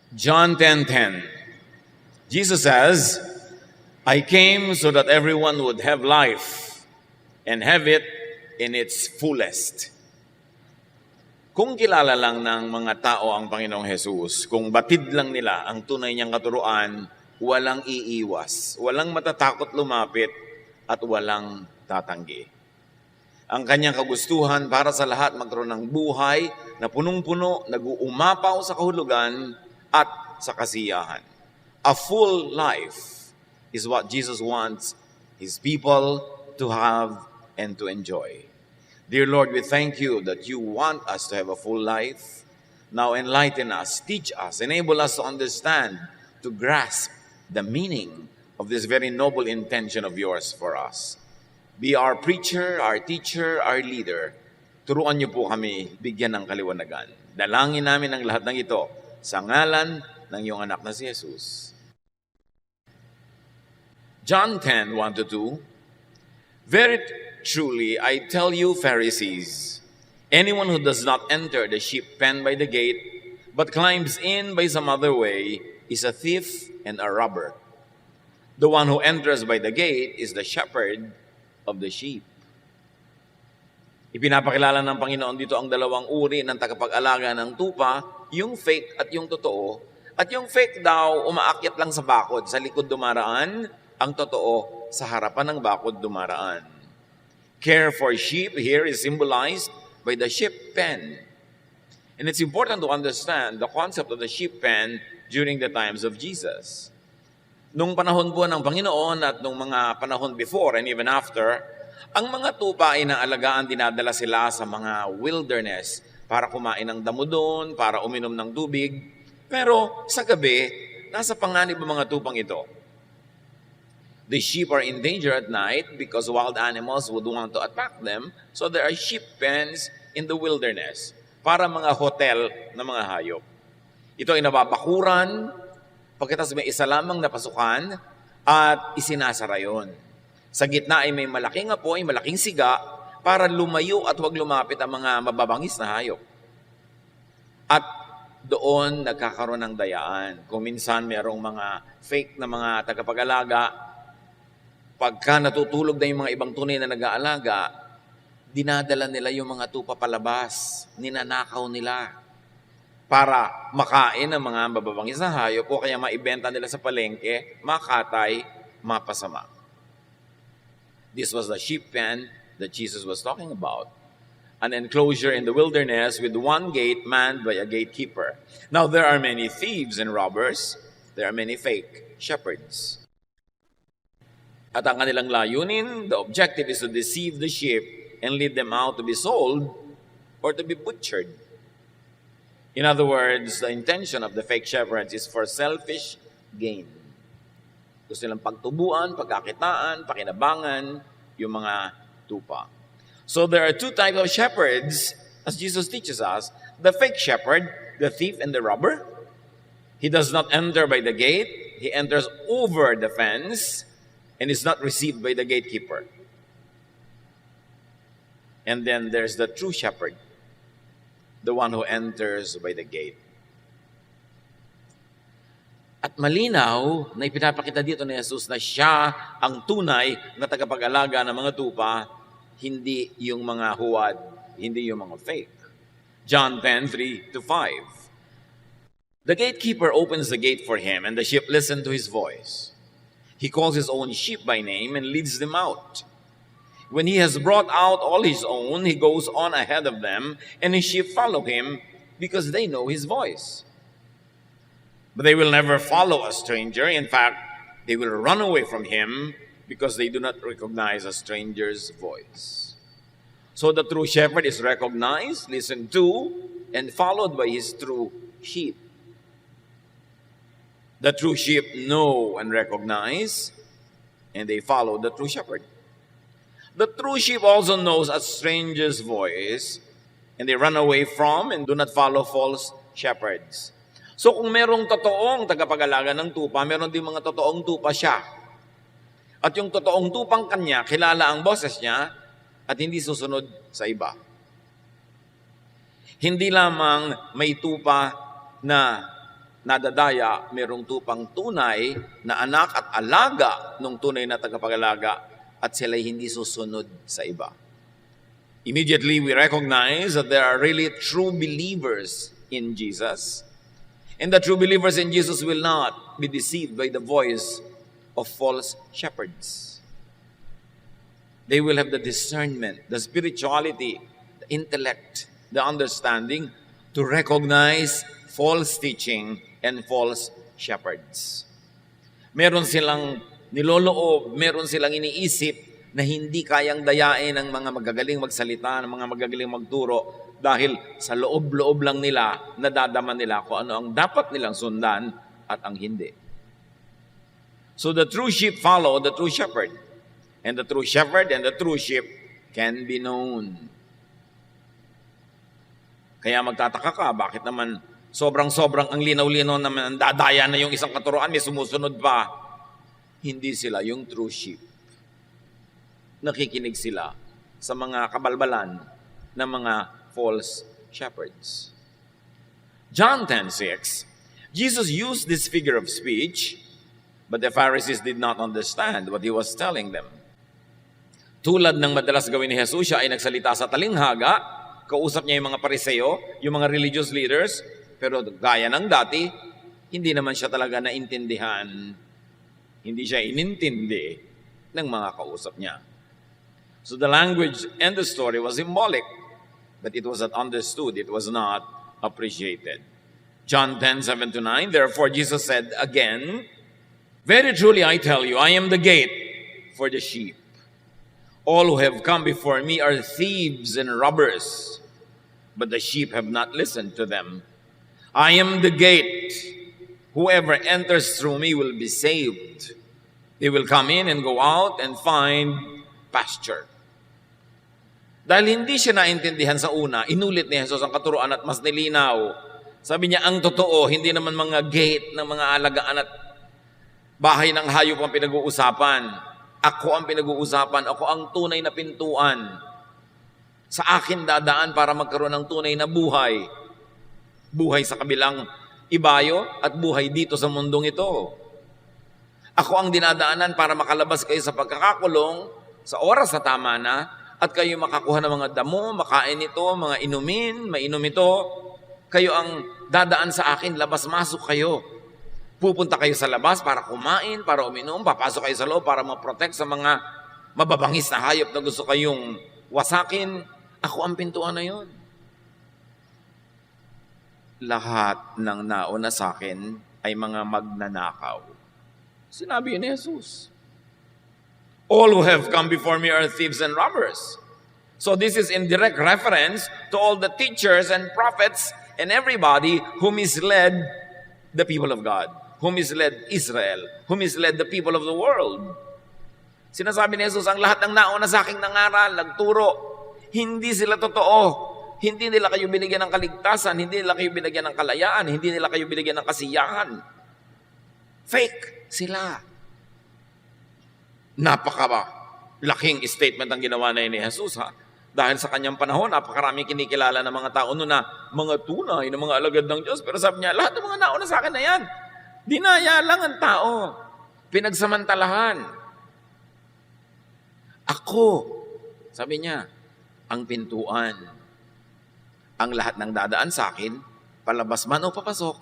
John 10:10. Jesus says, I came so that everyone would have life and have it in its fullest. Kung kilala lang ng mga tao ang Panginoong Jesus, kung batid lang nila ang tunay niyang katuruan, walang iiwas, walang matatakot lumapit, at walang tatanggi. Ang kanyang kagustuhan para sa lahat magkaroon ng buhay na punong-puno, nag-uumapaw sa kahulugan at sa kasiyahan. A full life is what Jesus wants His people to have and to enjoy. Dear Lord, we thank you that you want us to have a full life. Now enlighten us, teach us, enable us to understand, to grasp the meaning of this very noble intention of yours for us. Be our preacher, our teacher, our leader. Turuan niyo po kami bigyan ng kaliwanagan. Dalangin namin ang lahat ng ito sa ngalan ng iyong anak na si Jesus. John 10:1-2. Very truly, I tell you, Pharisees, anyone who does not enter the sheep pen by the gate, but climbs in by some other way, is a thief and a robber. The one who enters by the gate is the shepherd of the sheep. Ipinapakilala ng Panginoon dito ang dalawang uri ng tagapag-alaga ng tupa, yung fake at yung totoo. At yung fake daw, umaakyat lang sa bakod, sa likod dumaraan, ang totoo sa harapan ng bakod dumaraan. Care for sheep here is symbolized by the sheep pen. And it's important to understand the concept of the sheep pen during the times of Jesus. Nung panahon po ng Panginoon at nung mga panahon before and even after, ang mga tupa ay naalagaan, dinadala sila sa mga wilderness para kumain ng damo doon, para uminom ng tubig. Pero sa gabi, nasa panganib ang mga tupang ito. The sheep are in danger at night because wild animals would want to attack them. So there are sheep pens in the wilderness para mga hotel na mga hayop. Ito ay nababakuran, pagkatapos may isa lamang na pasukan at isinasara yon. Sa gitna ay may malaking apoy, malaking siga para lumayo at huwag lumapit ang mga mababangis na hayop. At doon nagkakaroon ng dayaan. Kung minsan mayroong mga fake na mga tagapag-alaga, pagka natutulog na yung mga ibang tunay na nag-aalaga, dinadala nila yung mga tupa palabas, ninanakaw nila para makain ng mga mababangis na hayop o kaya maibenta nila sa palengke, makatay, mapasama. This was the sheep pen that Jesus was talking about. An enclosure in the wilderness with one gate manned by a gatekeeper. Now there are many thieves and robbers. There are many fake shepherds. At ang kanilang layunin, the objective is to deceive the sheep and lead them out to be sold or to be butchered. In other words, the intention of the fake shepherds is for selfish gain. Gusto nilang pagtubuan, pagkakitaan, pakinabangan yung mga tupa. So there are two types of shepherds, as Jesus teaches us. The fake shepherd, the thief and the robber. He does not enter by the gate. He enters over the fence and is not received by the gatekeeper. And then there's the true shepherd, the one who enters by the gate. At malinaw na ipinapakita dito ni Jesus na siya ang tunay na tagapag-alaga ng mga tupa, hindi yung mga huwad, hindi yung mga fake. John 10:3-5. The gatekeeper opens the gate for him, and the sheep listen to his voice. He calls his own sheep by name and leads them out. When he has brought out all his own, he goes on ahead of them, and his sheep follow him because they know his voice. But they will never follow a stranger. In fact, they will run away from him because they do not recognize a stranger's voice. So the true shepherd is recognized, listened to, and followed by his true sheep. The true sheep know and recognize, and they follow the true shepherd. The true sheep also knows a stranger's voice, and they run away from and do not follow false shepherds. So kung merong totoong tagapag-alaga ng tupa, meron din mga totoong tupa siya. At yung totoong tupang kanya, kilala ang boses niya at hindi susunod sa iba. Hindi lamang may tupa na nadadaya, merong tupang tunay na anak at alaga ng tunay na tagapag-alaga at sila'y hindi susunod sa iba. Immediately, we recognize that there are really true believers in Jesus, and the true believers in Jesus will not be deceived by the voice of false shepherds. They will have the discernment, the spirituality, the intellect, the understanding to recognize false teaching and false shepherds. Meron silang niloloob, meron silang iniisip na hindi kayang dayain ng mga magagaling magsalita, ng mga magagaling magturo dahil sa loob-loob lang nila, nadadama nila kung ano ang dapat nilang sundan at ang hindi. So the true sheep follow the true shepherd. And the true shepherd and the true sheep can be known. Kaya magtataka ka, bakit naman sobrang-sobrang ang linaw-linaw naman, ang dadaya na yung isang katuruan, may sumusunod pa. Hindi sila yung true sheep. Nakikinig sila sa mga kabalbalan ng mga false shepherds. John 10:6, Jesus used this figure of speech, but the Pharisees did not understand what he was telling them. Tulad ng madalas gawin ni Jesus, siya ay nagsalita sa talinghaga, kausap niya yung mga pariseo, yung mga religious leaders, pero gaya ng dati, hindi naman siya talaga naintindihan. Hindi siya inintindi ng mga kausap niya. So the language and the story was symbolic, but it was not understood, it was not appreciated. John 10:7-9, therefore Jesus said again, very truly I tell you, I am the gate for the sheep. All who have come before me are thieves and robbers, but the sheep have not listened to them. I am the gate. Whoever enters through me will be saved. They will come in and go out and find pasture. Dahil hindi siya naintindihan sa una, inulit ni Jesus ang katuruan at mas nilinaw. Sabi niya, ang totoo, hindi naman mga gate ng mga alagaan at bahay ng hayop ang pinag-uusapan. Ako ang pinag-uusapan, ako ang tunay na pintuan. Sa akin dadaan para magkaroon ng tunay na buhay. Buhay sa kabilang ibayo at buhay dito sa mundong ito. Ako ang dinadaanan para makalabas kayo sa pagkakakulong sa oras na tama na at kayo makakuha ng mga damo, makain ito, mga inumin, mainom ito. Kayo ang dadaan sa akin, labas-masok kayo. Pupunta kayo sa labas para kumain, para uminom, papasok kayo sa loob para ma-protect sa mga mababangis na hayop na gusto kayong wasakin. Ako ang pintuan na yun. Lahat ng nauna sa akin ay mga magnanakaw. Sinabi yun ni Jesus. All who have come before me are thieves and robbers. So this is in direct reference to all the teachers and prophets and everybody who misled the people of God, who misled Israel, who misled the people of the world. Sinasabi ni Jesus, ang lahat ng nauna sa aking nangaral, nagturo, hindi sila totoo. Hindi nila kayo binigyan ng kaligtasan, hindi nila kayo binigyan ng kalayaan, hindi nila kayo binigyan ng kasiyahan. Fake sila. Laking statement ang ginawa na ni Jesus, ha? Dahil sa kanyang panahon, napakaraming kinikilala ng mga tao noon na mga tunay, na mga alagad ng Diyos. Pero sabi niya, lahat ng mga nauna sa akin na yan, dinaya lang ang tao. Pinagsamantalahan. Ako, sabi niya, ang pintuan. Ang lahat ng dadaan sa akin, palabas man o papasok,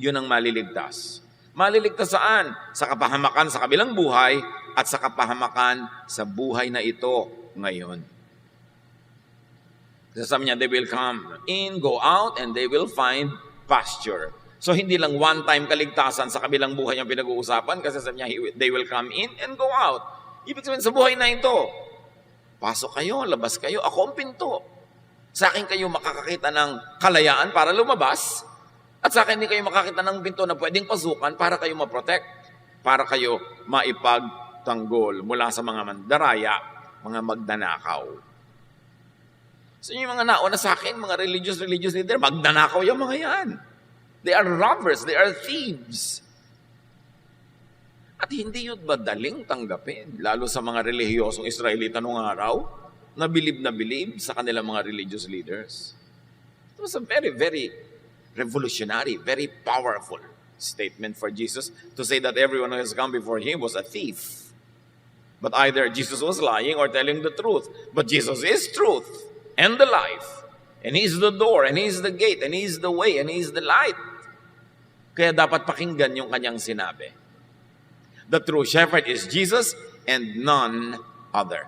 yun ang maliligtas. Maliligtas saan? Sa kapahamakan sa kabilang buhay at sa kapahamakan sa buhay na ito ngayon. Kasi sabi niya, they will come in, go out, and they will find pasture. So hindi lang one-time kaligtasan sa kabilang buhay yung pinag-uusapan kasi sabi niya, they will come in and go out. Ibig sabihin sa buhay na ito, pasok kayo, labas kayo, ako ang pinto. Sa akin kayo makakakita ng kalayaan para lumabas. At sa akin hindi kayo makakita ng pinto na pwedeng pasukan para kayo ma-protect. Para kayo maipagtanggol mula sa mga mandaraya, mga magdanakaw. So yung mga nauna sa akin, mga religious leader, magdanakaw yung mga yan. They are robbers, they are thieves. At hindi yun madaling tanggapin, lalo sa mga relihiyosong Israelita noong araw, na bilib sa kanilang mga religious leaders. It was a very, very revolutionary, very powerful statement for Jesus to say that everyone who has come before him was a thief. But either Jesus was lying or telling the truth. But Jesus is truth and the life. And He's the door, and He's the gate, and He's the way, and He's the light. Kaya dapat pakinggan yung kanyang sinabi. The true shepherd is Jesus and none other.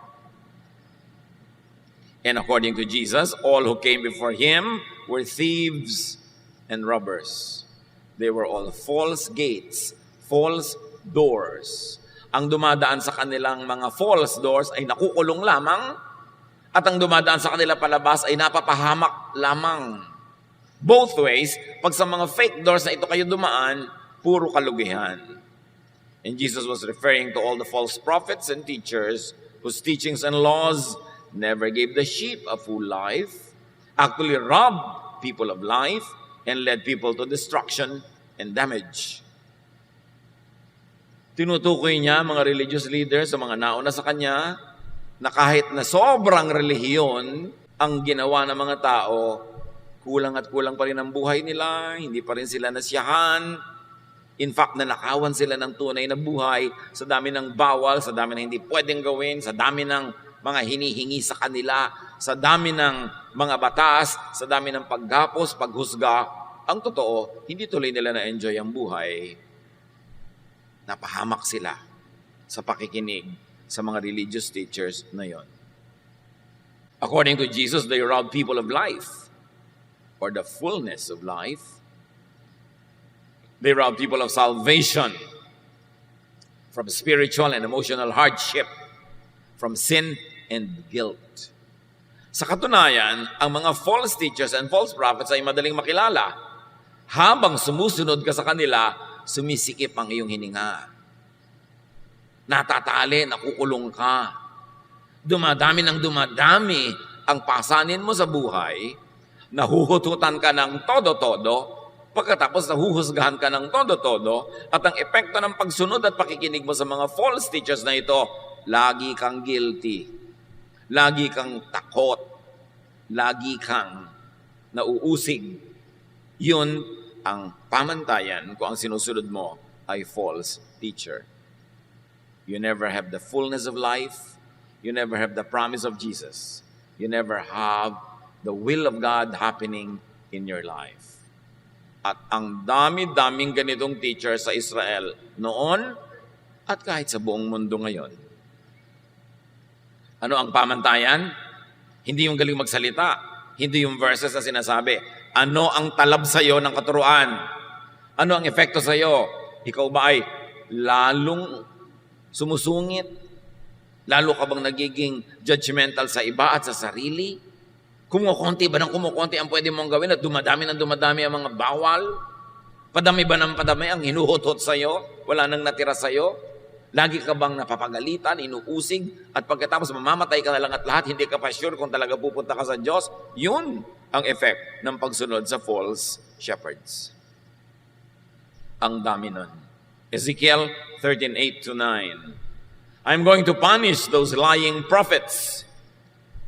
And according to Jesus, all who came before Him were thieves and robbers. They were all false gates, false doors. Ang dumadaan sa kanilang mga false doors ay nakukulong lamang, at ang dumadaan sa kanila palabas ay napapahamak lamang. Both ways, pag sa mga fake doors na ito kayo dumaan, puro kalugihan. And Jesus was referring to all the false prophets and teachers whose teachings and laws never gave the sheep a full life, actually robbed people of life, and led people to destruction and damage. Tinutukoy niya mga religious leaders sa mga nauna sa kanya na kahit na sobrang relihiyon ang ginawa ng mga tao, kulang at kulang pa rin ang buhay nila, hindi pa rin sila nasiyahan. In fact, nanakawan sila ng tunay na buhay sa dami ng bawal, sa dami ng hindi pwedeng gawin, sa dami ng mga hinihingi sa kanila, sa dami ng mga batas, sa dami ng paggapos, paghusga. Ang totoo, hindi tuloy nila na-enjoy ang buhay. Napahamak sila sa pakikinig sa mga religious teachers na yon. According to Jesus, they robbed people of life, or the fullness of life. They robbed people of salvation from spiritual and emotional hardship, from sin and guilt. Sa katunayan, ang mga false teachers and false prophets ay madaling makilala. Habang sumusunod ka sa kanila, sumisikip ang iyong hininga. Natatali, nakukulong ka. Dumadami ng dumadami ang pasanin mo sa buhay, nahuhututan ka ng todo-todo, pagkatapos nahuhusgahan ka ng todo-todo, at ang epekto ng pagsunod at pakikinig mo sa mga false teachers na ito, lagi kang guilty, lagi kang takot, lagi kang nauusig. Yun ang pamantayan kung ang sinusunod mo ay false teacher. You never have the fullness of life. You never have the promise of Jesus. You never have the will of God happening in your life. At ang dami-daming ganitong teacher sa Israel noon at kahit sa buong mundo ngayon. Ano ang pamantayan? Hindi yung galing magsalita. Hindi yung verses na sinasabi. Ano ang talab sa iyo ng katuruan? Ano ang epekto sa iyo? Ikaw ba ay lalong sumusungit? Lalo ka bang nagiging judgmental sa iba at sa sarili? Kumukunti ba ng kumukunti ang pwede mong gawin at dumadami ng dumadami ang mga bawal? Padami ba ng padami ang hinuhutot sa iyo? Wala nang natira sa iyo? Lagi ka bang napapagalitan, inuusig, at pagkatapos mamamatay ka na lang at lahat, hindi ka pa sure kung talaga pupunta ka sa Diyos? Yun ang effect ng pagsunod sa false shepherds. Ang dami nun. Ezekiel 13:8-9. I'm going to punish those lying prophets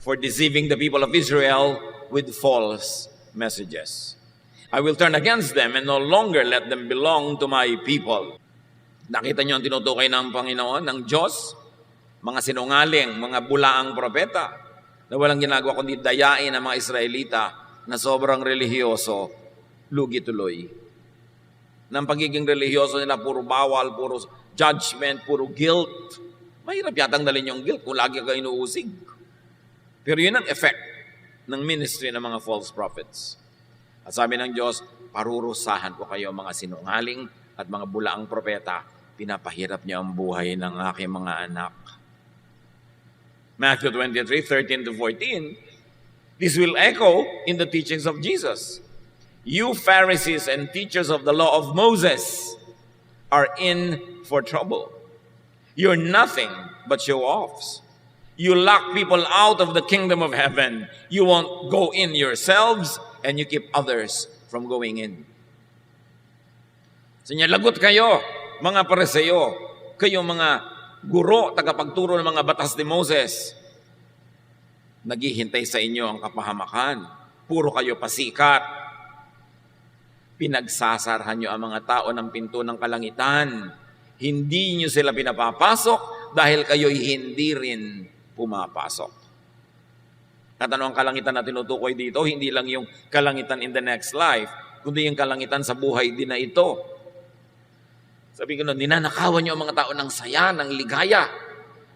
for deceiving the people of Israel with false messages. I will turn against them and no longer let them belong to my people. Nakita niyo ang tinutukoy ng Panginoon, ng Diyos, mga sinungaling, mga bulaang propeta, na walang ginagawa kundi dayain ang mga Israelita na sobrang relihiyoso, lugi tuloy. Nang pagiging relihiyoso nila, puro bawal, puro judgment, puro guilt. Mahirap yatang dalhin yung guilt kung lagi ka inuusig. Pero yun ang effect ng ministry ng mga false prophets. At sabi ng Diyos, parurusahan ko kayo mga sinungaling at mga bulaang propeta. Pinapahirap niyo ang buhay ng aking mga anak. Matthew 23:13-14, this will echo in the teachings of Jesus. You Pharisees and teachers of the law of Moses are in for trouble. You're nothing but show-offs. You lock people out of the kingdom of heaven. You won't go in yourselves, and you keep others from going in. So niya, lagot kayo, mga Pariseo, kayong mga guro, tagapagturo ng mga batas ni Moses. Naghihintay sa inyo ang kapahamakan. Puro kayo pasikat. Pinagsasarhan nyo ang mga tao ng pinto ng kalangitan. Hindi nyo sila pinapapasok dahil kayo'y hindi rin pumapasok. At ano ang kalangitan na tinutukoy dito? Hindi lang yung kalangitan in the next life, kundi yung kalangitan sa buhay din na ito. Sabi ko nun, ninanakawan nyo ang mga tao ng saya, ng ligaya,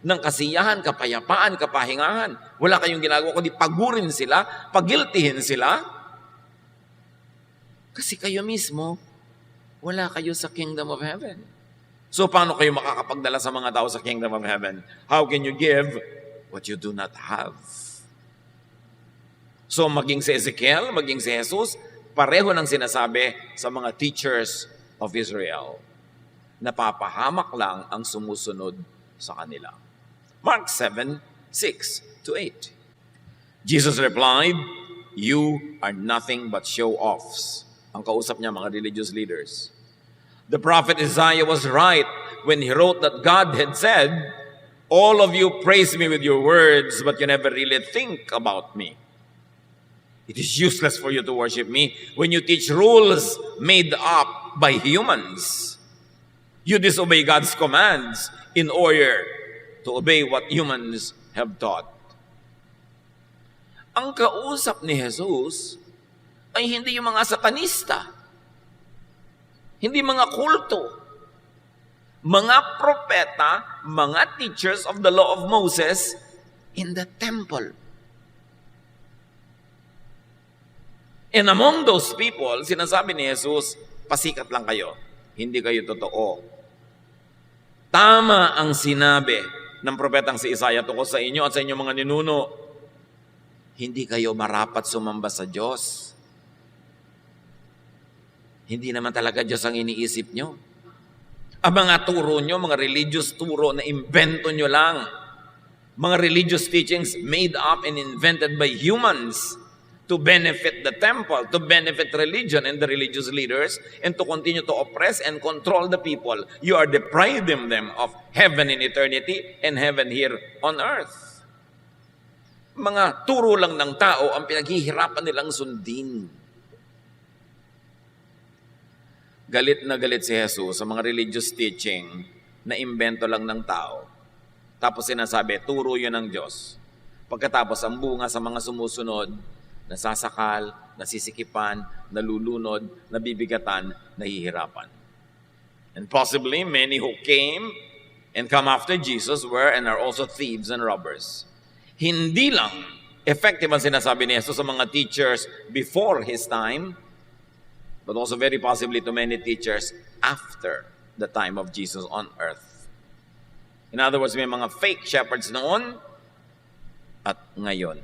ng kasiyahan, kapayapaan, kapahingahan. Wala kayong ginagawa kundi pagurin sila, pagiltihin sila. Kasi kayo mismo, wala kayo sa kingdom of heaven. So paano kayo makakapagdala sa mga tao sa kingdom of heaven? How can you give what you do not have? So maging si Ezekiel, maging si Jesus, pareho nang sinasabi sa mga teachers of Israel. Napapahamak lang ang sumusunod sa kanila. Mark 7:6-8. Jesus replied, "You are nothing but show-offs." Ang kausap niya, mga religious leaders. The prophet Isaiah was right when he wrote that God had said, "All of you praise me with your words, but you never really think about me. It is useless for you to worship me when you teach rules made up by humans. You disobey God's commands in order to obey what humans have taught." Ang kausap ni Jesus ay hindi yung mga satanista, hindi mga kulto, mga propeta, mga teachers of the law of Moses in the temple. And among those people, sinasabi ni Jesus, pasikat lang kayo, hindi kayo totoo. Tama ang sinabi ng propetang si Isaiah tungkol sa inyo at sa inyong mga ninuno. Hindi kayo marapat sumamba sa Diyos. Hindi naman talaga Diyos ang iniisip nyo. Ang mga turo nyo, mga religious turo na invento nyo lang. Mga religious teachings made up and invented by humans to benefit the temple, to benefit religion and the religious leaders, and to continue to oppress and control the people. You are depriving them of heaven in eternity and heaven here on earth. Mga turo lang ng tao ang pinaghihirapan nilang sundin. Galit na galit si Jesus sa mga religious teaching na imbento lang ng tao. Tapos sinasabi, turo yun ng Diyos. Pagkatapos, ang bunga sa mga sumusunod, nasasakal, nasisikipan, nalulunod, nabibigatan, nahihirapan. And possibly many who came and come after Jesus were and are also thieves and robbers. Hindi lang effective ang sinasabi ni Jesus sa mga teachers before His time, but also very possibly to many teachers after the time of Jesus on earth. In other words, may mga fake shepherds noon at ngayon.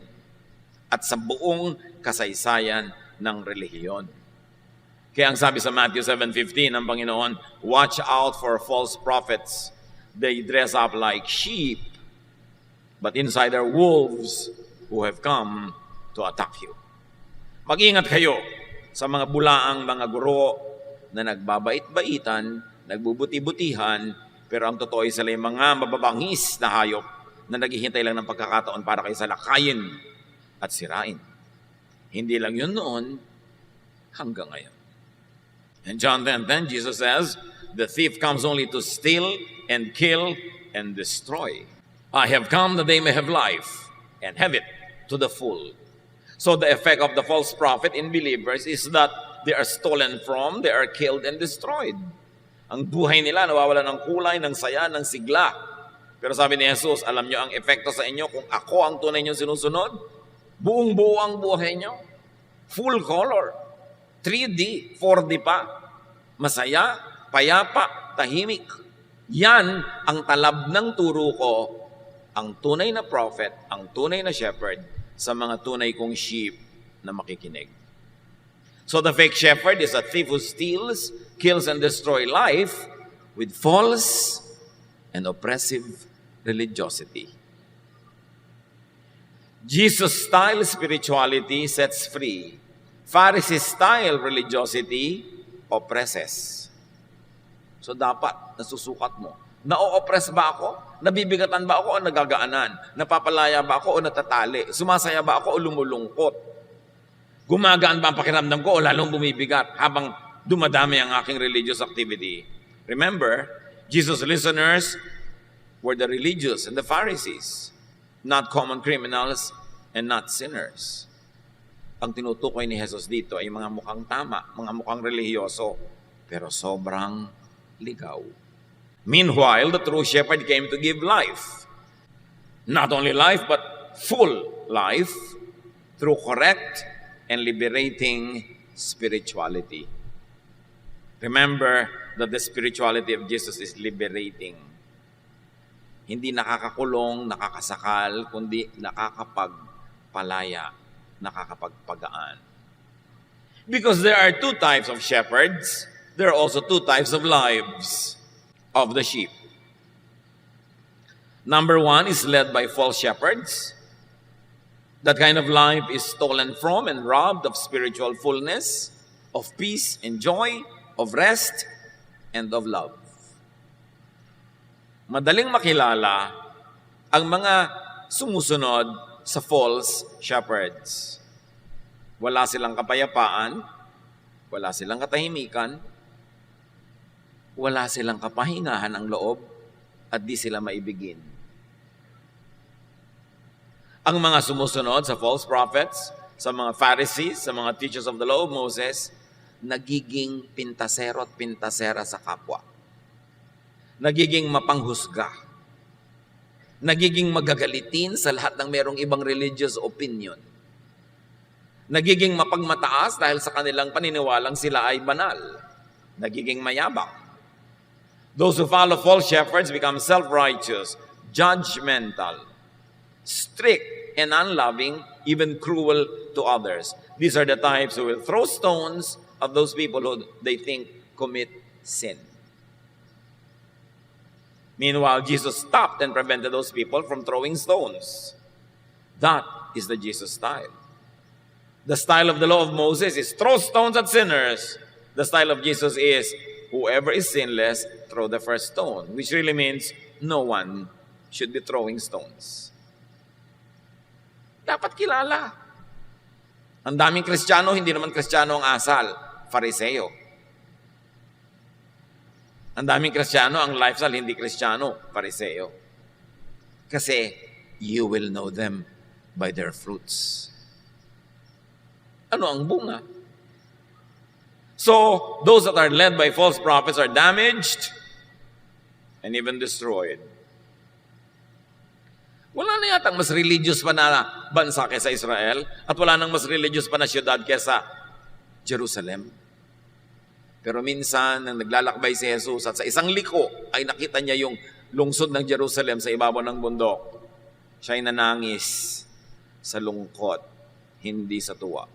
At sa buong kasaysayan ng relihiyon. Kaya ang sabi sa Matthew 7:15 ng Panginoon, "Watch out for false prophets. They dress up like sheep, but inside are wolves who have come to attack you." Mag-ingat kayo sa mga bulaang mga guro na nagbabait-baitan, nagbubuti-butihan, pero ang totoo ay sila yung mga mababangis na hayop na naghihintay lang ng pagkakataon para kayo salakayin at sirain. Hindi lang yun noon, hanggang ngayon. In John 10:10, Jesus says, "The thief comes only to steal and kill and destroy. I have come that they may have life and have it to the full." So the effect of the false prophet in believers is that they are stolen from, they are killed and destroyed. Ang buhay nila nawawala ng kulay, ng saya, ng sigla. Pero sabi ni Jesus, alam nyo ang epekto sa inyo kung ako ang tunay nyo sinusunod? Buong-buo ang buhay nyo. Full color. 3D, 4D pa. Masaya, payapa, tahimik. Yan ang talab ng turo ko, ang tunay na prophet, ang tunay na shepherd, sa mga tunay kong sheep na makikinig. So the fake shepherd is a thief who steals, kills, and destroys life with false and oppressive religiosity. Jesus-style spirituality sets free. Pharisee-style religiosity oppresses. So dapat nasusukat mo. Na-oppress ba ako? Nabibigatan ba ako o nagagaanan? Napapalaya ba ako o natatali? Sumasaya ba ako o lumulungkot? Gumagaan ba ang pakiramdam ko o lalong bumibigat habang dumadami ang aking religious activity. Remember, Jesus' listeners were the religious and the Pharisees, not common criminals and not sinners. Ang tinutukoy ni Jesus dito ay mga mukhang tama, mga mukhang relihiyoso, pero sobrang ligaw. Meanwhile, the true shepherd came to give life. Not only life, but full life through correct and liberating spirituality. Remember that the spirituality of Jesus is liberating. Hindi nakakakulong, nakakasakal, kundi nakakapagpalaya, nakakapagpagaan. Because there are two types of shepherds, there are also two types of lives of the sheep. Number one is led by false shepherds. That kind of life is stolen from and robbed of spiritual fullness, of peace and joy, of rest, and of love. Madaling makilala ang mga sumusunod sa false shepherds. Wala silang kapayapaan, wala silang katahimikan, wala silang kapahingahan ng loob, at di sila maibigin. Ang mga sumusunod sa false prophets, sa mga Pharisees, sa mga teachers of the law of Moses, nagiging pintasero at pintasera sa kapwa. Nagiging mapanghusga. Nagiging magagalitin sa lahat ng merong ibang religious opinion. Nagiging mapagmataas dahil sa kanilang paniniwalang sila ay banal. Nagiging mayabang. Those who follow false shepherds become self-righteous, judgmental, strict and unloving, even cruel to others. These are the types who will throw stones at those people who they think commit sin. Meanwhile, Jesus stopped and prevented those people from throwing stones. That is the Jesus style. The style of the law of Moses is throw stones at sinners. The style of Jesus is whoever is sinless, throw the first stone, which really means no one should be throwing stones. Dapat kilala. Ang daming Kristiyano, hindi naman Kristiyano ang asal, Fariseo. Ang daming Kristiyano, ang lifestyle, hindi Kristiyano, Fariseo. Kasi, you will know them by their fruits. Ano ang bunga? So, those that are led by false prophets are damaged and even destroyed. Wala na yatang mas religious pa na bansa kaysa Israel at wala nang mas religious pa na siyudad kaysa Jerusalem. Pero minsan, nang naglalakbay si Jesus at sa isang liko ay nakita niya yung lungsod ng Jerusalem sa ibabaw ng bundok. Siya ay nanangis sa lungkot, hindi sa tuwa.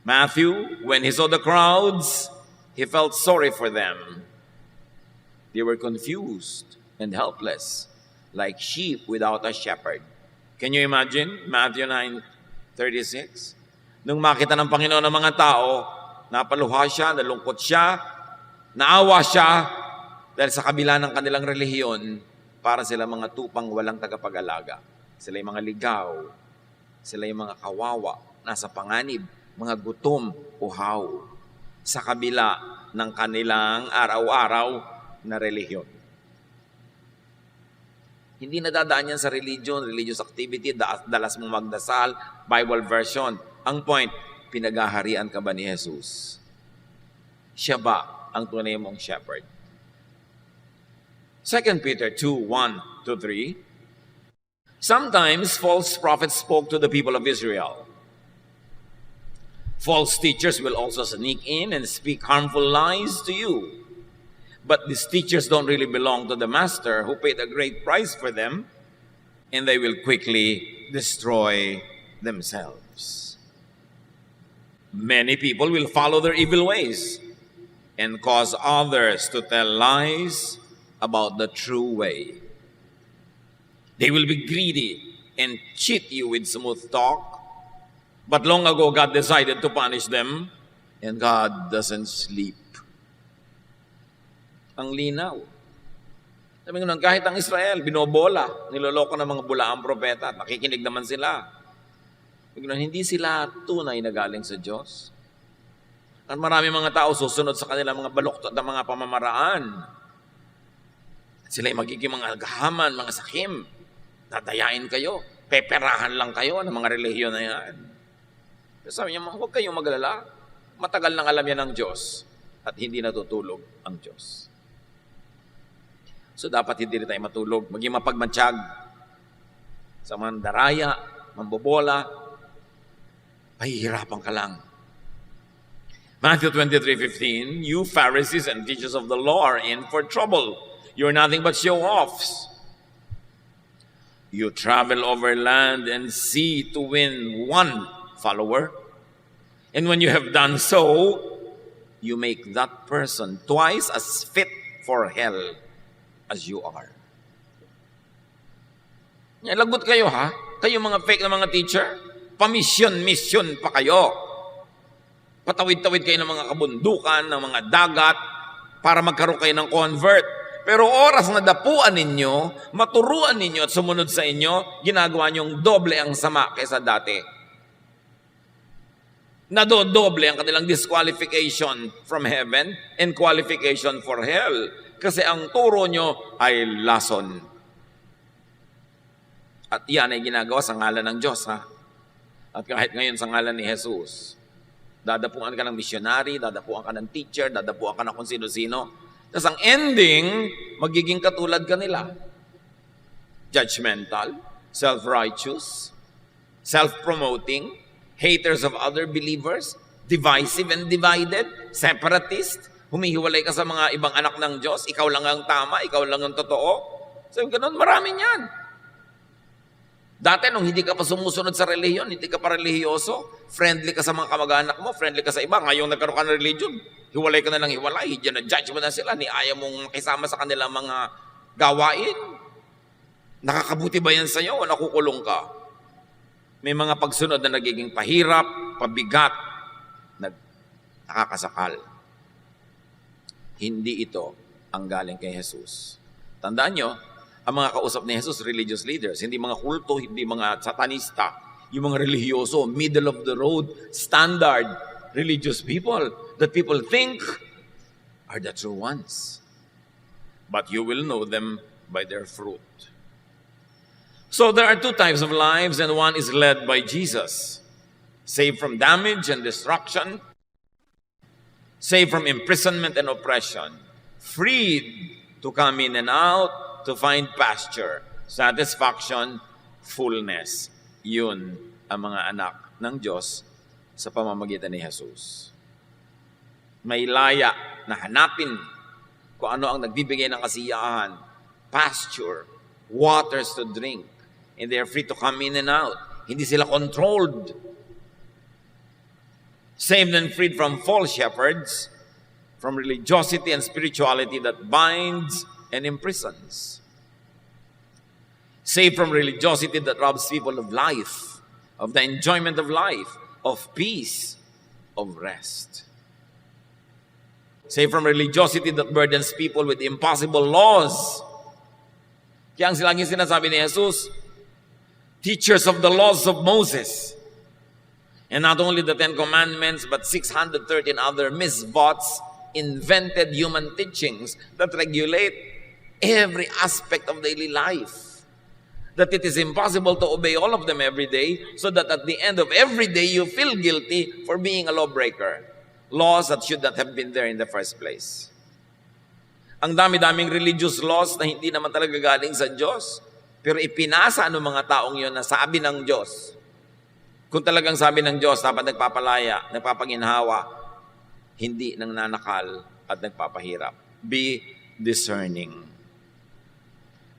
Matthew, when he saw the crowds, he felt sorry for them. They were confused and helpless, like sheep without a shepherd. Can you imagine? Matthew 9:36. Nung makita ng Panginoon ng mga tao, napaluha siya, nalungkot siya, naawa siya, dahil sa kabila ng kanilang relihiyon, para sila mga tupang walang tagapag-alaga. Sila yung mga ligaw, sila yung mga kawawa, nasa panganib, mga gutom, uhaw, sa kabila ng kanilang araw-araw na relihiyon. Hindi nadadaan yan sa religion, religious activity, dalas mong magdasal, Bible version. Ang point, pinagaharian ka ba ni Jesus? Siya ba ang tunay mong shepherd? 2 Peter 2:1-3. Sometimes false prophets spoke to the people of Israel. False teachers will also sneak in and speak harmful lies to you. But these teachers don't really belong to the master who paid a great price for them, and they will quickly destroy themselves. Many people will follow their evil ways and cause others to tell lies about the true way. They will be greedy and cheat you with smooth talk, but long ago God decided to punish them, and God doesn't sleep. Ang linaw. Sabi nga, kahit ang Israel, binobola, niloloko ng mga bulaang propeta, nakikinig naman sila. Sabi nga, hindi sila tunay na galing sa Diyos. At marami mga tao susunod sa kanilang mga baluktot at mga pamamaraan. Sila'y magiging mga gahaman, mga sakim. Dadayain kayo. Peperahan lang kayo ng mga relihiyon na yan. Sabi niya, huwag kayong magalala. Matagal nang alam yan ng Diyos at hindi natutulog ang Diyos. So dapat hindi rin tayo matulog. Maging mapagmatsyag sa mga daraya, mambobola, pahihirapan ka lang. Matthew 23:15, you Pharisees and teachers of the law are in for trouble. You're nothing but show-offs. You travel over land and sea to win one follower. And when you have done so, you make that person twice as fit for hell as you are. Lagot kayo ha? Kayo mga fake na mga teacher? Mission pa kayo. Patawid-tawid kayo ng mga kabundukan, ng mga dagat, para magkaroon kayo ng convert. Pero oras na dapuan ninyo, maturuan ninyo at sumunod sa inyo, ginagawa niyong doble ang sama kaysa dati. Nadodoble ang kanilang disqualification from heaven and qualification for hell. Kasi ang turo nyo ay lason. At yan ay ginagawa sa ngalan ng Diyos, ha? At kahit ngayon sa ngalan ni Jesus, dadapuan ka ng missionary, dadapuan ka ng teacher, dadapuan ka ng kung sino-sino. Tapos ang ending, magiging katulad ka nila. Judgmental, self-righteous, self-promoting, haters of other believers, divisive and divided, separatist, humihiwalay ka sa mga ibang anak ng Diyos, ikaw lang ang tama, ikaw lang ang totoo. So ganun, marami niyan. Dati nung hindi ka pa sumusunod sa relihiyon, hindi ka pa relihiyoso, friendly ka sa mga kamag-anak mo, friendly ka sa iba, ngayong nagkaroon ka ng religion, hiwalay ka na lang hiwalay, diyan na judge mo na sila, ni ayaw mong makisama sa kanilang mga gawain. Nakakabuti ba yan sa'yo o nakukulong ka? May mga pagsunod na nagiging pahirap, pabigat, nakakasakal. Hindi ito ang galing kay Jesus. Tandaan nyo, ang mga kausap ni Jesus, religious leaders, hindi mga kulto, hindi mga satanista, yung mga relihiyoso, middle of the road, standard, religious people that people think are the true ones. But you will know them by their fruit. So there are two types of lives, and one is led by Jesus. Saved from damage and destruction, saved from imprisonment and oppression, freed to come in and out, to find pasture, satisfaction, fullness. Yun ang mga anak ng Diyos sa pamamagitan ni Jesus. May laya na hanapin kung ano ang nagbibigay ng kasiyahan, pasture, waters to drink, and they are free to come in and out. Hindi sila controlled. Saved and freed from false shepherds, from religiosity and spirituality that binds and imprisons. Saved from religiosity that robs people of life, of the enjoyment of life, of peace, of rest. Saved from religiosity that burdens people with impossible laws. Kaya ang laging sinasabi ni Jesus, teachers of the laws of Moses. And not only the 10 Commandments, but 613 other misvots, invented human teachings that regulate every aspect of daily life. That it is impossible to obey all of them every day, so that at the end of every day, you feel guilty for being a lawbreaker. Laws that should not have been there in the first place. Ang dami-daming religious laws na hindi naman talaga galing sa Diyos, pero ipinasa ng mga taong yon na sabi ng Diyos. Kung talagang sabi ng Diyos, dapat nagpapalaya, nagpapaginhawa, hindi nang nanakal at nagpapahirap. Be discerning.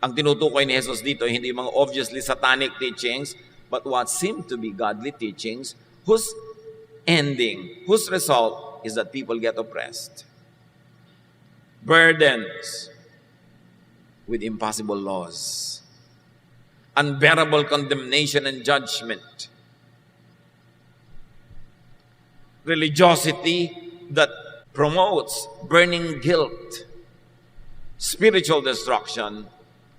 Ang tinutukoy ni Jesus dito, hindi mga obviously satanic teachings, but what seem to be godly teachings, whose ending, whose result is that people get oppressed. Burdens with impossible laws. Unbearable condemnation and judgment. Religiosity that promotes burning guilt. Spiritual destruction,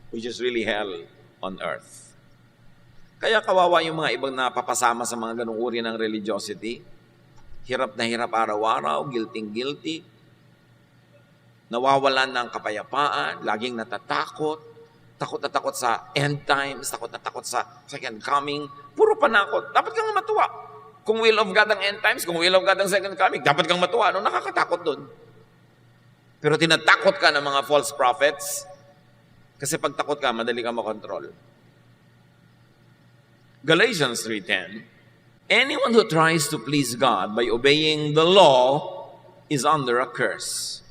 which is really hell on earth. Kaya kawawa yung mga ibang napapasama sa mga ganung uri ng religiosity. Hirap na hirap araw-araw, guilty. Nawawalan ng kapayapaan, laging natatakot, takot na takot sa end times, takot na takot sa second coming, puro panakot. Dapat kang matuwa. Kung will of God ang end times, kung will of God ang second coming, dapat kang matuwa. Ano nakakatakot doon? Pero tinatakot ka ng mga false prophets kasi pag takot ka, madali ka makontrol. Galatians 3:10, anyone who tries to please God by obeying the law is under a curse.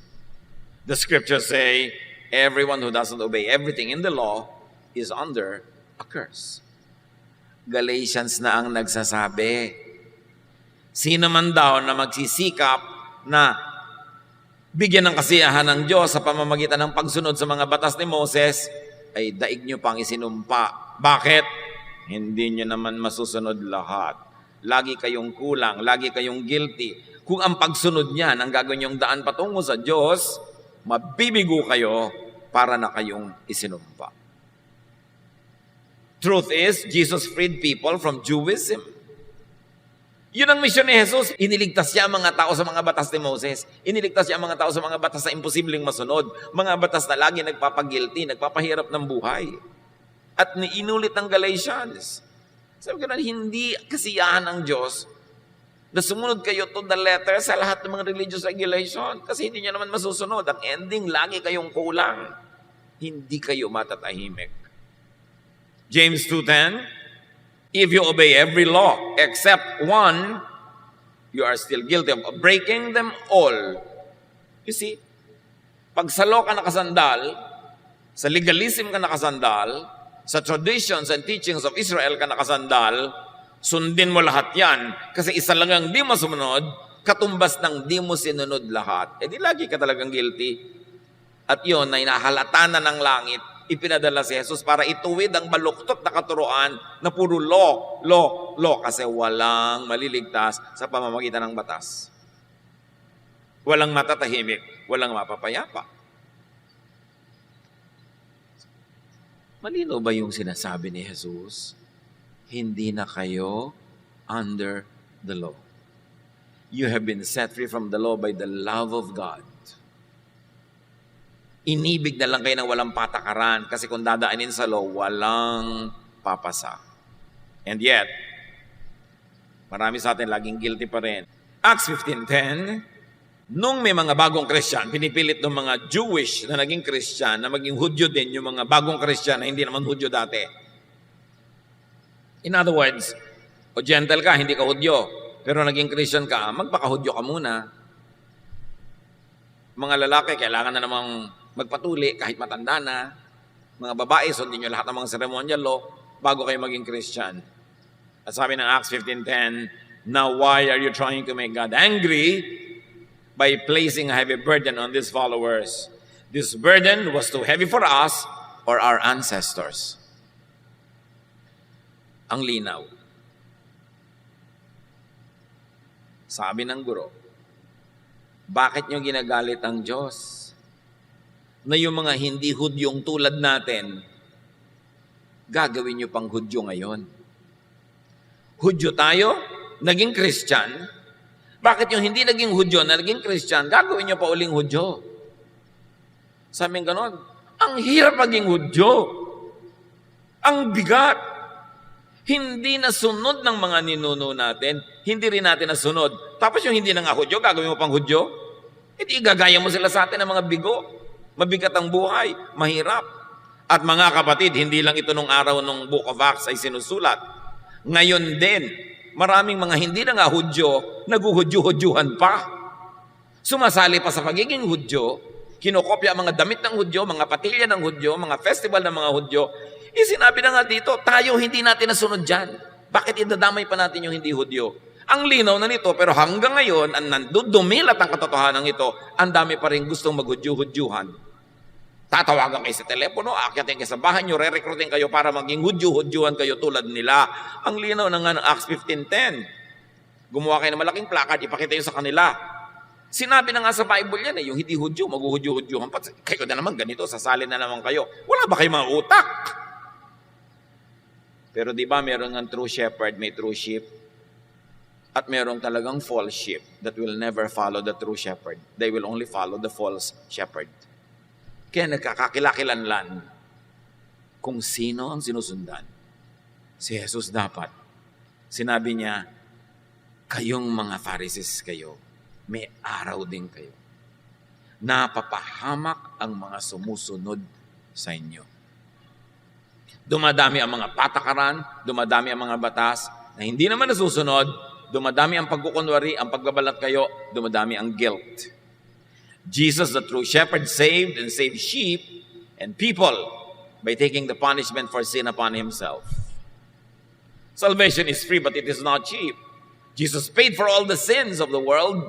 The scriptures say, everyone who doesn't obey everything in the law is under a curse. Galatians na ang nagsasabi. Sino man daw na magsisikap na bigyan ng kasiyahan ng Diyos sa pamamagitan ng pagsunod sa mga batas ni Moses, ay daig nyo pang isinumpa. Bakit? Hindi nyo naman masusunod lahat. Lagi kayong kulang, lagi kayong guilty. Kung ang pagsunod niyan ang gagawin yung daan patungo sa Diyos, mabibigo kayo para na kayong isinumpa. Truth is, Jesus freed people from Judaism. Yun ang misyon ni Jesus. Iniligtas niya ang mga tao sa mga batas ni Moses. Iniligtas niya ang mga tao sa mga batas na imposibleng masunod. Mga batas na lagi nagpapagilty, nagpapahirap ng buhay. At inulit ng Galatians. Sabi ko na, hindi kasiyahan ng Diyos na sumunod kayo to the letter sa lahat ng mga religious regulation. Kasi hindi nyo naman masusunod. Ang ending, lagi kayong kulang. Hindi kayo matatahimik. James 2:10, if you obey every law except one, you are still guilty of breaking them all. You see, pag sa law ka nakasandal, sa legalism ka nakasandal, sa traditions and teachings of Israel ka nakasandal, sundin mo lahat yan. Kasi isa lang ang di mo sumunod, katumbas ng di mo sinunod lahat. Eh di lagi ka talagang guilty. At yun, na inahalata na ng langit, ipinadala si Jesus para ituwid ang baluktot na katuruan na puro law. Kasi walang maliligtas sa pamamagitan ng batas. Walang matatahimik, walang mapapayapa. Malino ba yung sinasabi ni Jesus? Hindi na kayo under the law. You have been set free from the law by the love of God. Inibig na lang kayo ng walang patakaran kasi kung dadaanin sa law, walang papasa. And yet, marami sa atin laging guilty pa rin. Acts 15:10, nung may mga bagong Christian, pinipilit ng mga Jewish na naging Christian na maging Hudyo din yung mga bagong Christian na hindi naman Hudyo dati. In other words, o Gentile ka, hindi ka Hudyo, pero naging Christian ka, magpaka-Hudyo ka muna. Mga lalaki, kailangan na namang magpatuli kahit matanda na. Mga babae, sundin nyo lahat ng mga ceremonial law bago kayo maging Christian. At sabi ng Acts 15:10, now why are you trying to make God angry by placing a heavy burden on these followers? This burden was too heavy for us or our ancestors. Ang linaw. Sabi ng guro, bakit nyo ginagalit ang Diyos? Na yung mga hindi Hudyong tulad natin, gagawin nyo pang Hudyo ngayon. Hudyo tayo, naging Christian. Bakit yung hindi naging Hudyo na naging Christian, gagawin nyo pa uling Hudyo? Sabi ng ganon, ang hirap maging Hudyo. Ang bigat. Hindi nasunod ng mga ninuno natin, hindi rin natin nasunod. Tapos yung hindi na nga Hudyo, gagawin mo pang Hudyo? Hindi igagaya mo sila sa atin ng mga bigo. Mabigat ang buhay, mahirap. At mga kapatid, hindi lang ito nung araw ng Book of Acts ay sinusulat. Ngayon din, maraming mga hindi na nga Hudyo, naguhudyo-hudyuhan pa. Sumasali pa sa pagiging Hudyo, kinokopya ang mga damit ng Hudyo, mga patilya ng Hudyo, mga festival ng mga Hudyo. Sinabi na nga dito, tayo hindi natin nasunod dyan. Bakit idadamay pa natin yung hindi Hudyo? Ang linaw na nito, pero hanggang ngayon, ang nandudumilat ang katotohanan ito, ang dami pa rin gustong maghudyo-hudyuhan. Tatawagan kayo sa telepono, aakyatin kayo sa bahay nyo, re-recruiting kayo para maging hudyo-hudyuhan kayo tulad nila. Ang linaw na nga ng Acts 15:10. Gumawa kayo ng malaking placard, ipakita nyo sa kanila. Sinabi na nga sa Bible yan, yung hindi hudyo, maghuhudyo-hudyuhan pa. Kayo na naman ganito, sasali na naman kayo. Wala ba kayo mga utak? Pero di ba meron ng true shepherd, may true sheep? At merong talagang false sheep that will never follow the true shepherd. They will only follow the false shepherd. Kaya nagkakakilakilanlan kung sino ang sinusundan. Si Jesus dapat. Sinabi niya, kayong mga Pharisees kayo, may araw din kayo. Napapahamak ang mga sumusunod sa inyo. Dumadami ang mga patakaran, dumadami ang mga batas na hindi naman nasusunod, dumadami ang pagkukunwari, ang pagbabalat kayo, dumadami ang guilt. Jesus, the true shepherd, saved and saved sheep and people by taking the punishment for sin upon himself. Salvation is free, but it is not cheap. Jesus paid for all the sins of the world,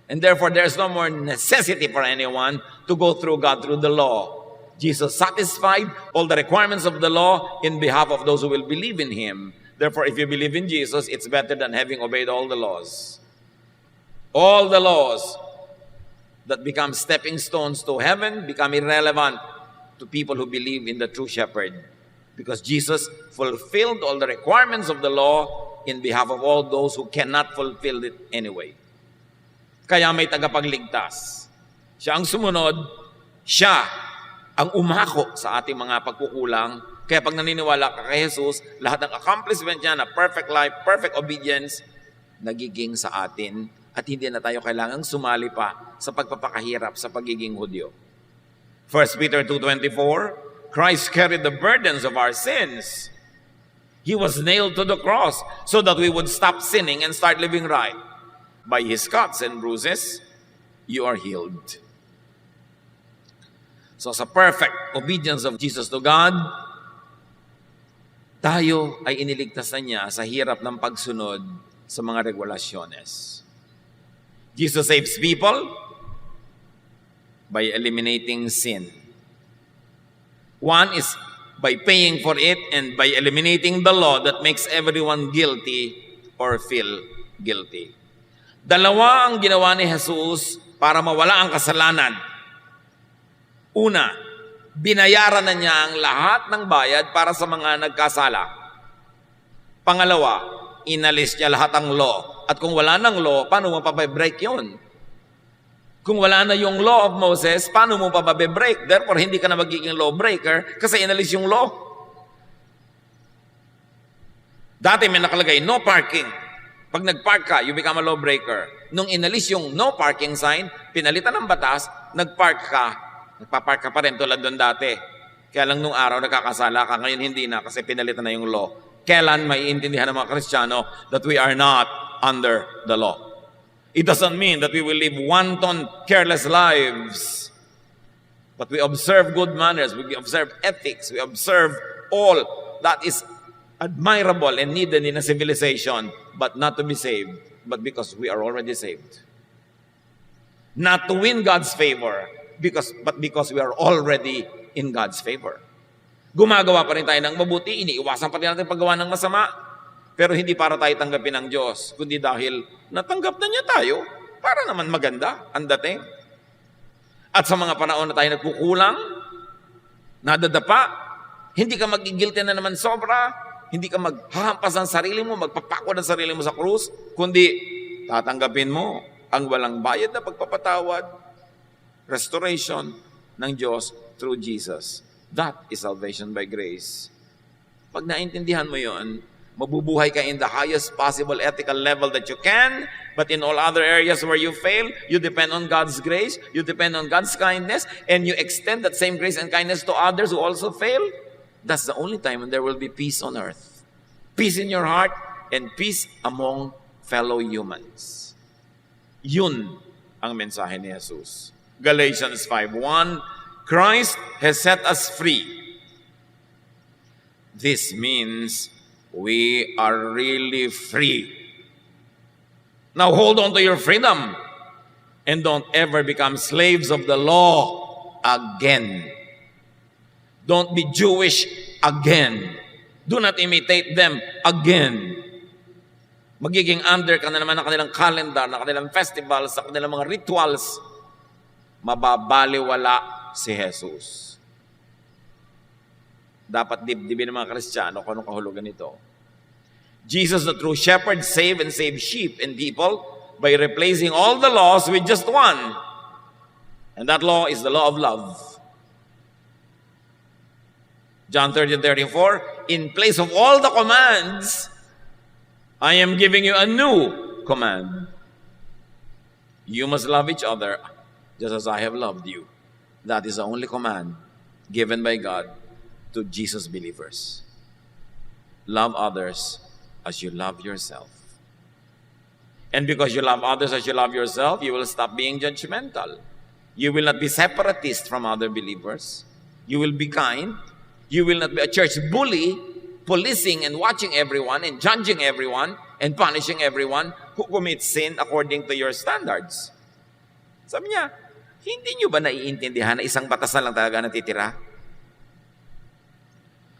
and therefore there's no more necessity for anyone to go through God through the law. Jesus satisfied all the requirements of the law in behalf of those who will believe in him. Therefore, if you believe in Jesus, it's better than having obeyed all the laws. All the laws that become stepping stones to heaven become irrelevant to people who believe in the true shepherd. Because Jesus fulfilled all the requirements of the law in behalf of all those who cannot fulfill it anyway. Kaya may tagapagligtas. Siya ang sumunod, siya ang umako sa ating mga pagkukulang. Kaya pag naniniwala ka kay Jesus, lahat ng accomplishment niya na perfect life, perfect obedience, nagiging sa atin at hindi na tayo kailangang sumali pa sa pagpapakahirap sa pagiging Hudyo. 1 Peter 2:24, Christ carried the burdens of our sins. He was nailed to the cross so that we would stop sinning and start living right. By his cuts and bruises, you are healed. So sa perfect obedience of Jesus to God, tayo ay iniligtasan niya sa hirap ng pagsunod sa mga regulasyones. Jesus saves people by eliminating sin. One is by paying for it and by eliminating the law that makes everyone guilty or feel guilty. Dalawa ang ginawa ni Jesus para mawala ang kasalanan. Una, binayaran na niya ang lahat ng bayad para sa mga nagkasala. Pangalawa, inalis niya lahat ang law. At kung wala ng law, paano mo pa-break yun? Kung wala na yung law of Moses, paano mo pa ba-break? Therefore, hindi ka na magiging lawbreaker kasi inalis yung law. Dati may nakalagay, no parking. Pag nag-park ka, you become a lawbreaker. Nung inalis yung no parking sign, pinalitan ng batas, nagpark ka, nagpapark ka pa rin tulad doon dati. Kaya lang nung araw nakakasala ka, ngayon hindi na kasi pinalitan na yung law. Kailan maiintindihan ng mga Kristiyano that we are not under the law? It doesn't mean that we will live wanton, careless lives. But we observe good manners, we observe ethics, we observe all that is admirable and needed in a civilization, but not to be saved, but because we are already saved. Not to win God's favor, but because we are already in God's favor. Gumagawa pa rin tayo ng mabuti, iniiwasan pa rin natin paggawa ng masama, pero hindi para tayo tanggapin ng Diyos, kundi dahil natanggap na niya tayo, para naman maganda ang dating. At sa mga panahon na tayo nagkukulang, nadadapa, hindi ka magigilty na naman sobra, hindi ka maghahampas ng sarili mo, magpapako ng sarili mo sa krus, kundi tatanggapin mo ang walang bayad na pagpapatawad, restoration ng Diyos through Jesus. That is salvation by grace. Pag naintindihan mo yon, mabubuhay ka in the highest possible ethical level that you can, but in all other areas where you fail, you depend on God's grace, you depend on God's kindness, and you extend that same grace and kindness to others who also fail. That's the only time when there will be peace on earth. Peace in your heart and peace among fellow humans. Yun ang mensahe ni Jesus. Galatians 5:1, Christ has set us free. This means we are really free. Now hold on to your freedom and don't ever become slaves of the law again. Don't be Jewish again. Do not imitate them again. Magiging under ka na naman ng kanilang calendar, ng kanilang festivals, ng kanilang mga rituals. Mababaliwala si Jesus. Dapat dibdibin ng mga Kristiyano kung anong kahulugan nito. Jesus, the true shepherd, save sheep and people by replacing all the laws with just one. And that law is the law of love. John 13:34, in place of all the commands, I am giving you a new command. You must love each other just as I have loved you. That is the only command given by God to Jesus believers. Love others as you love yourself. And because you love others as you love yourself, you will stop being judgmental. You will not be separatist from other believers. You will be kind. You will not be a church bully, policing and watching everyone and judging everyone and punishing everyone who commits sin according to your standards. Sabi niya, hindi niyo ba naiintindihan na isang batas na lang talaga natitira?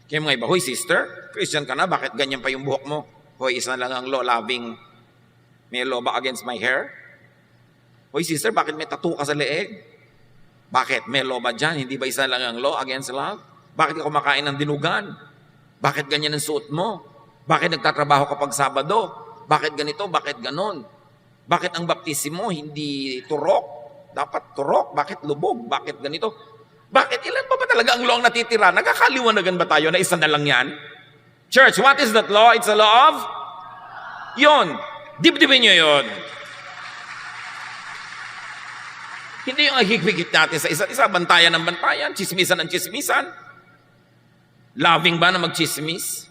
Kaya mga iba, hoy sister, Christian ka na, bakit ganyan pa yung buhok mo? Hoy, isa na lang ang law-loving, may law ba against my hair? Hoy sister, bakit may tattoo ka sa leeg? Bakit? May law ba dyan? Hindi ba isa lang ang law against love? Bakit ka kumakain ng dinugan? Bakit ganyan ang suot mo? Bakit nagtatrabaho kapag Sabado? Bakit ganito? Bakit ganon? Bakit ang baptismo hindi turok? Dapat turok. Bakit lubog? Bakit ganito? Bakit ilan pa ba talaga ang law ang natitira? Nagkakaliwanagan ba tayo na isa na lang yan? Church, what is that law? It's a law of? Yun. Dibdibin nyo yun. Hindi yung higpigit natin sa isa't isa, bantayan ng bantayan, chismisan ng chismisan. Loving ba na magchismis?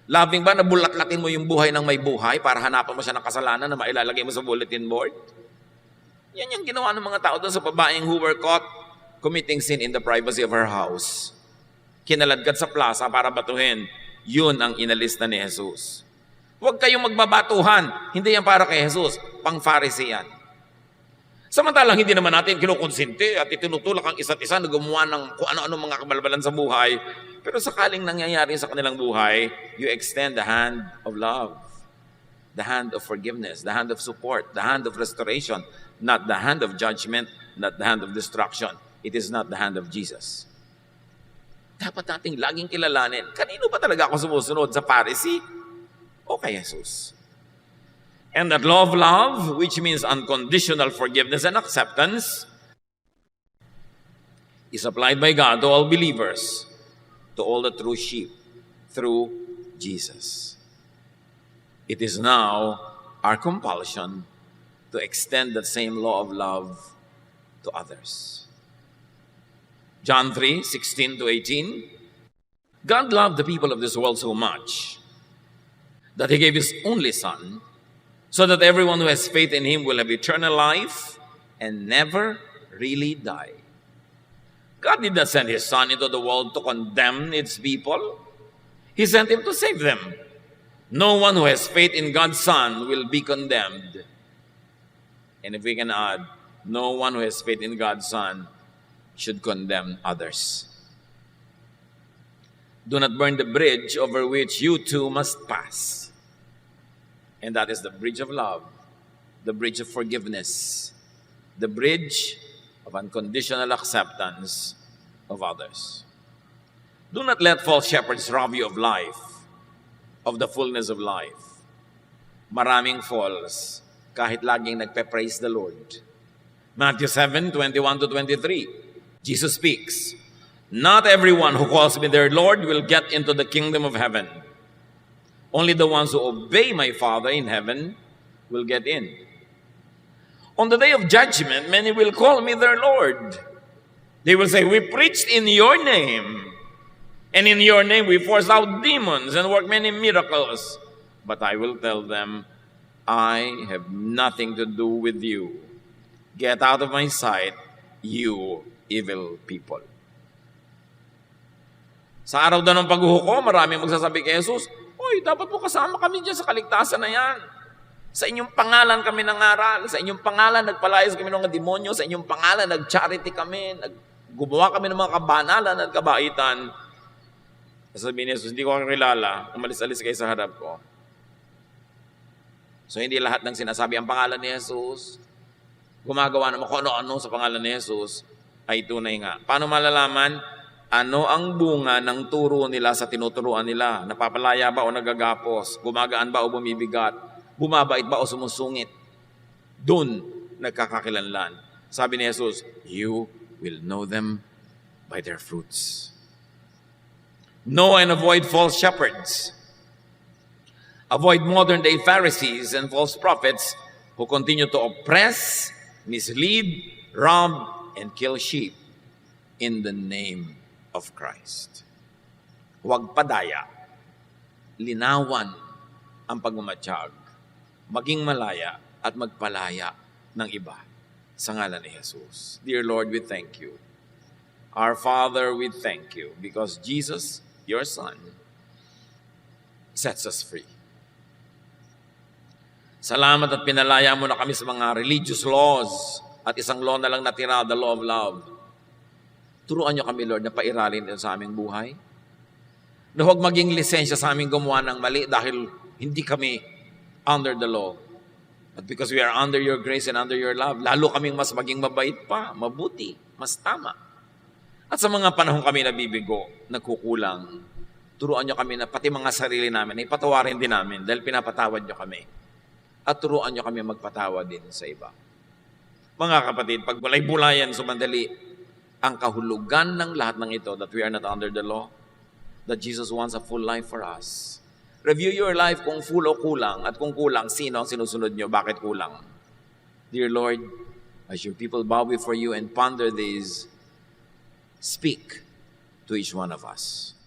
Loving ba na bulat-latin mo yung buhay ng may buhay para hanapan mo siya ng kasalanan na mailalagay mo sa bulletin board? Yan yung ginawa ng mga tao doon sa babaeng who were caught committing sin in the privacy of her house. Kinaladkad sa plaza para batuhin. Yun ang inalista ni Jesus. Huwag kayong magbabatuhan. Hindi yan para kay Jesus. Pang-Pharisee yan. Samantalang hindi naman natin kinukonsinte at itinutulak ang isa't isa na gumawa ng kung ano-ano mga kabalbalan sa buhay. Pero sakaling nangyayari sa kanilang buhay, you extend the hand of love, the hand of forgiveness, the hand of support, the hand of restoration, not the hand of judgment, not the hand of destruction. It is not the hand of Jesus. Dapat nating laging kilalanin, kanino ba talaga ako sumusunod? Sa Pharisee o kay Jesus? And that law of love, which means unconditional forgiveness and acceptance, is applied by God to all believers, to all the true sheep, through Jesus. It is now our compulsion to extend that same law of love to others. John 3:16-18, God loved the people of this world so much that He gave His only Son, so that everyone who has faith in Him will have eternal life and never really die. God did not send His Son into the world to condemn its people. He sent Him to save them. No one who has faith in God's Son will be condemned. And if we can add, no one who has faith in God's Son should condemn others. Do not burn the bridge over which you too must pass. And that is the bridge of love, the bridge of forgiveness, the bridge of unconditional acceptance of others. Do not let false shepherds rob you of life, of the fullness of life. Maraming false, kahit laging nagpe-praise the Lord. Matthew 7:21-23, Jesus speaks, not everyone who calls me their Lord will get into the kingdom of heaven. Only the ones who obey my Father in heaven will get in. On the day of judgment, many will call me their Lord. They will say, we preached in your name, and in your name we forced out demons and worked many miracles. But I will tell them, I have nothing to do with you. Get out of my sight, you evil people. Sa araw daw ng paghuhukom, maraming magsasabi kay Jesus, Uy, dapat po kasama kami dyan sa kaligtasan na yan. Sa inyong pangalan kami nangaral. Sa inyong pangalan nagpalayas kami ng mga demonyo. Sa inyong pangalan nag-charity kami. Gumawa kami ng mga kabanalan at kabaitan. Sabi ni Jesus, hindi ko kakilala. Umalis-alis kayo sa harap ko. So hindi lahat ng sinasabi ang pangalan ni Jesus, gumagawa naman kung ano-ano sa pangalan ni Jesus, ay tunay nga. Paano malalaman? Ano ang bunga ng turo nila sa tinuturuan nila? Napapalaya ba o nagagapos? Gumagaan ba o bumibigat? Bumabait ba o sumusungit? Doon nagkakakilanlan. Sabi ni Jesus, you will know them by their fruits. Know and avoid false shepherds. Avoid modern-day Pharisees and false prophets who continue to oppress, mislead, rob, and kill sheep in the name of Christ. Huwag padaya. Linawan ang pagmamatsyag. Maging malaya at magpalaya ng iba sa ngalan ni Jesus. Dear Lord, we thank you. Our Father, we thank you because Jesus, your Son, sets us free. Salamat at pinalaya mo na kami sa mga religious laws at isang law na lang natira, the law of love. Turuan niyo kami, Lord, na pairalin din sa aming buhay. Na huwag maging lisensya sa aming gumawa ng mali dahil hindi kami under the law. But because we are under your grace and under your love, lalo kaming mas maging mabait pa, mabuti, mas tama. At sa mga panahon kami nabibigo, nagkukulang, turuan niyo kami na pati mga sarili namin, ay patawarin din namin dahil pinapatawad niyo kami. At turuan niyo kami magpatawad din sa iba. Mga kapatid, pag bulay-bulayan sumandali, ang kahulugan ng lahat ng ito, that we are not under the law, that Jesus wants a full life for us. Review your life kung full o kulang, at kung kulang, sino ang sinusunod niyo, bakit kulang? Dear Lord, as your people bow before you and ponder these, speak to each one of us.